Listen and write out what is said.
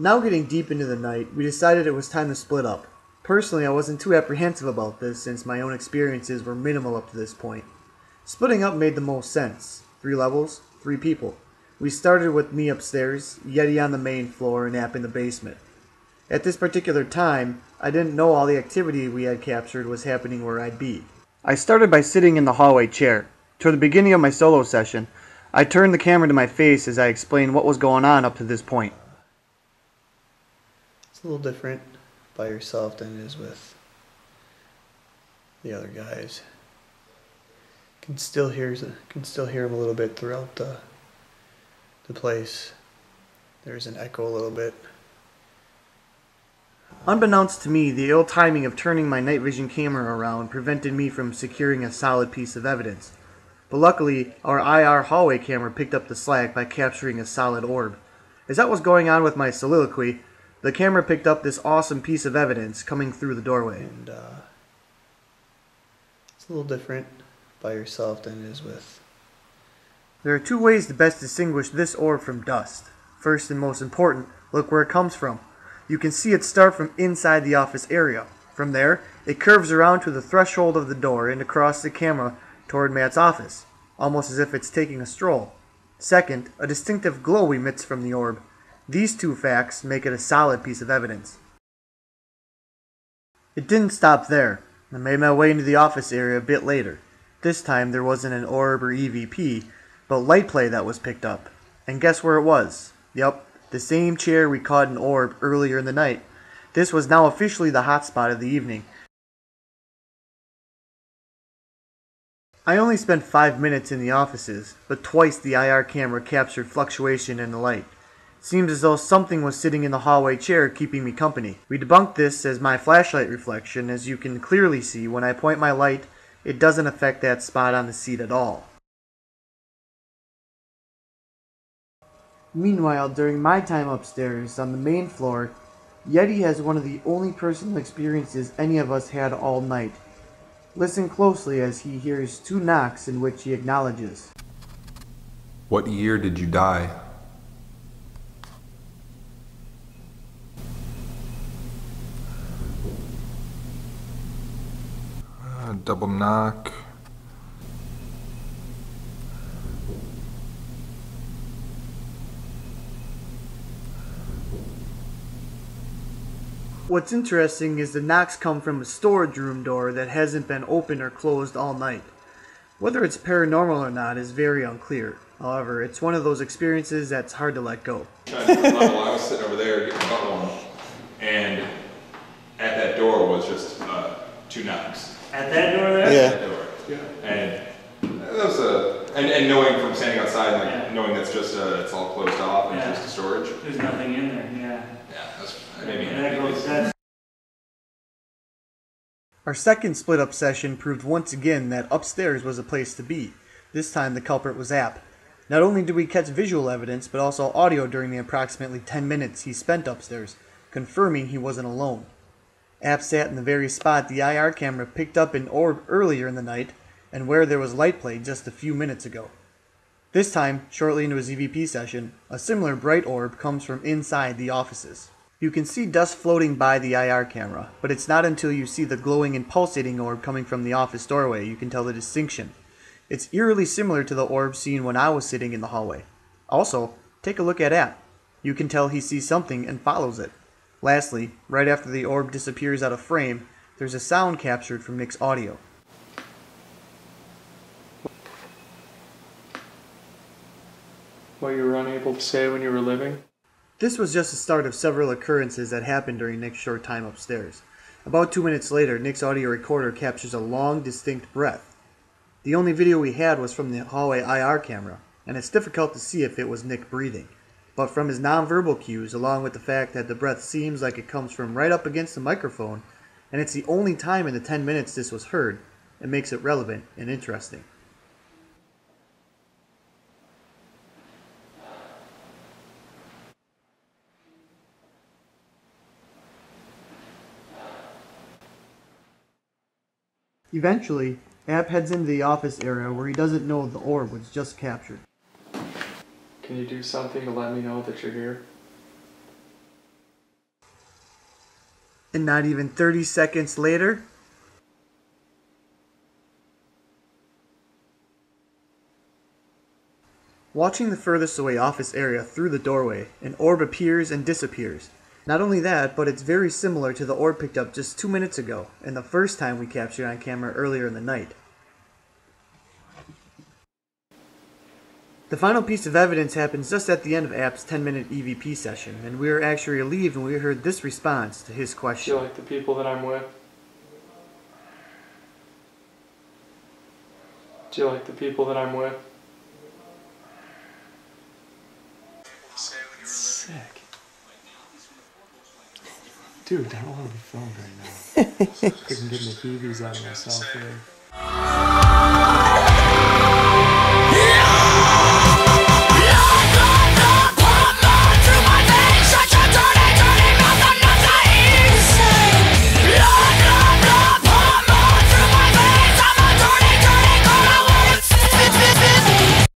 Now getting deep into the night, we decided it was time to split up. Personally, I wasn't too apprehensive about this since my own experiences were minimal up to this point. Splitting up made the most sense. 3 levels, 3 people. We started with me upstairs, Yeti on the main floor, and App in the basement. At this particular time, I didn't know all the activity we had captured was happening where I'd be. I started by sitting in the hallway chair. Toward the beginning of my solo session, I turned the camera to my face as I explained what was going on up to this point. It's a little different by yourself than it is with the other guys. Can still hear them a little bit throughout the place. There's an echo a little bit. Unbeknownst to me, the ill timing of turning my night vision camera around prevented me from securing a solid piece of evidence. But luckily, our IR hallway camera picked up the slack by capturing a solid orb. As that was going on with my soliloquy, the camera picked up this awesome piece of evidence coming through the doorway. And it's a little different by yourself than it is with. There are 2 ways to best distinguish this orb from dust. First and most important, look where it comes from. You can see it start from inside the office area. From there, it curves around to the threshold of the door and across the camera toward Matt's office, almost as if it's taking a stroll. Second, a distinctive glow emits from the orb. These 2 facts make it a solid piece of evidence. It didn't stop there. I made my way into the office area a bit later. This time there wasn't an orb or EVP, but light play that was picked up. And guess where it was? Yup, the same chair we caught an orb earlier in the night. This was now officially the hotspot of the evening. I only spent 5 minutes in the offices, but twice the IR camera captured fluctuation in the light. It seems as though something was sitting in the hallway chair keeping me company. We debunked this as my flashlight reflection. As you can clearly see, when I point my light, it doesn't affect that spot on the seat at all. Meanwhile, during my time upstairs on the main floor, Yeti has one of the only personal experiences any of us had all night. Listen closely as he hears 2 knocks in which he acknowledges. What year did you die? Double knock. What's interesting is the knocks come from a storage room door that hasn't been opened or closed all night. Whether it's paranormal or not is very unclear. However, it's one of those experiences that's hard to let go. I was sitting over there getting phone, and at that door was just 2 knocks. At that door there? Yeah. At that door. Yeah. And that was and knowing from standing outside, like knowing that's just it's all closed off and just a storage. There's nothing in there. Yeah. Yeah, that's maybe. Our second split-up session proved once again that upstairs was a place to be. This time the culprit was App. Not only did we catch visual evidence, but also audio during the approximately 10 minutes he spent upstairs, confirming he wasn't alone. App sat in the very spot the IR camera picked up an orb earlier in the night, and where there was light play just a few minutes ago. This time, shortly into his EVP session, a similar bright orb comes from inside the offices. You can see dust floating by the IR camera, but it's not until you see the glowing and pulsating orb coming from the office doorway you can tell the distinction. It's eerily similar to the orb seen when I was sitting in the hallway. Also, take a look at App. You can tell he sees something and follows it. Lastly, right after the orb disappears out of frame, there's a sound captured from Nick's audio. What you were unable to say when you were living? This was just the start of several occurrences that happened during Nick's short time upstairs. About 2 minutes later, Nick's audio recorder captures a long, distinct breath. The only video we had was from the hallway IR camera, and it's difficult to see if it was Nick breathing. But from his nonverbal cues, along with the fact that the breath seems like it comes from right up against the microphone, and it's the only time in the 10 minutes this was heard, it makes it relevant and interesting. Eventually, App heads into the office area where he doesn't know the orb was just captured. Can you do something to let me know that you're here? And not even 30 seconds later, watching the furthest away office area through the doorway, an orb appears and disappears. Not only that, but it's very similar to the orb picked up just 2 minutes ago, and the first time we captured on camera earlier in the night. The final piece of evidence happens just at the end of App's 10-minute EVP session, and we were actually relieved when we heard this response to his Do question. you like the people that I'm with? Do you like the people that I'm with? Sick. Dude, I don't want to be filmed right now. I couldn't get the heavies out of myself here.